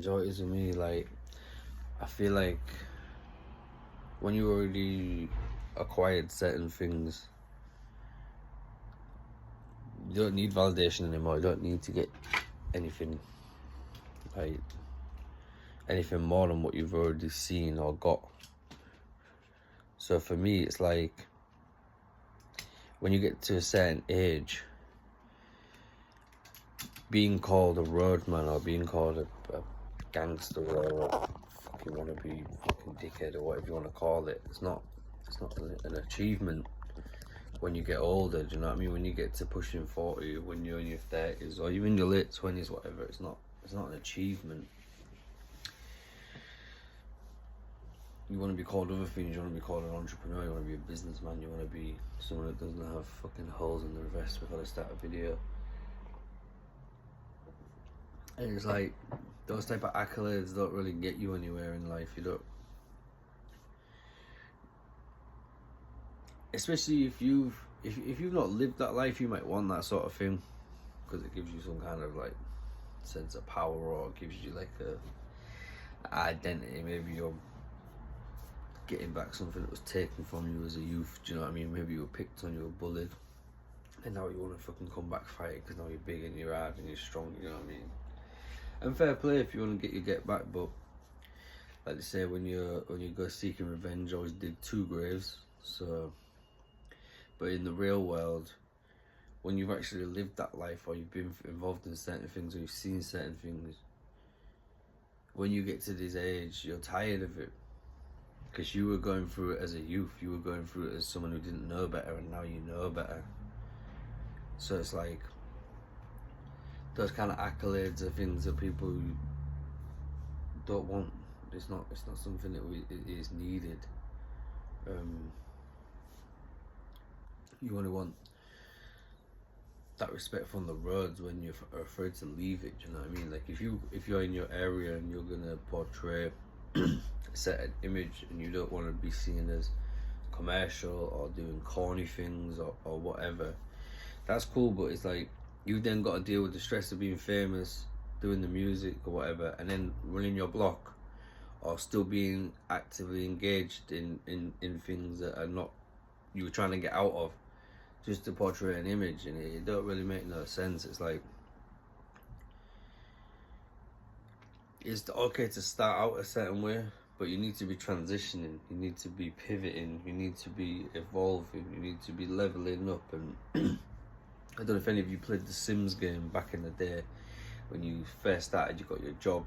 enjoy it is with me, like, I feel like when you already acquired certain things, you don't need validation anymore. You don't need to get anything, like, anything more than what you've already seen or got. So for me, it's like, when you get to a certain age, being called a roadman or being called a gangster or a fucking wannabe fucking dickhead or whatever you want to call it, it's not an achievement when you get older. Do you know what I mean? When you get to pushing 40, when you're in your 30s or even your late 20s, whatever, it's not an achievement. You want to be called other things. You want to be called an entrepreneur. You want to be a businessman. You want to be someone that doesn't have fucking holes in their vest before they start a video. And it's like, those type of accolades don't really get you anywhere in life. You don't, especially if you've not lived that life. You might want that sort of thing because it gives you some kind of like sense of power, or it gives you like a identity. Maybe you're getting back something that was taken from you as a youth. Do you know what I mean? Maybe you were picked on, you were bullied, and now you want to fucking come back fighting because now you're big and you're hard and you're strong. You know what I mean? And fair play if you want to get back, but like they say, when you go seeking revenge, always dig two graves. So, but in the real world, when you've actually lived that life, or you've been involved in certain things, or you've seen certain things, when you get to this age, you're tired of it. Because you were going through it as a youth, you were going through it as someone who didn't know better, and now you know better. So it's like, those kind of accolades are things that people don't want. It's not something that is needed. You only want that respect from the roads when you're afraid to leave it. Do you know what I mean? Like, if you're in your area and you're gonna portray a certain image, and you don't want to be seen as commercial or doing corny things or whatever, that's cool. But it's like, you then got to deal with the stress of being famous, doing the music or whatever, and then running your block, or still being actively engaged in things that are not you were trying to get out of, just to portray an image. And it don't really make no sense. It's like, it's okay to start out a certain way, but you need to be transitioning, you need to be pivoting, you need to be evolving, you need to be leveling up. And I don't know if any of you played the Sims game back in the day. When you first started, you got your job,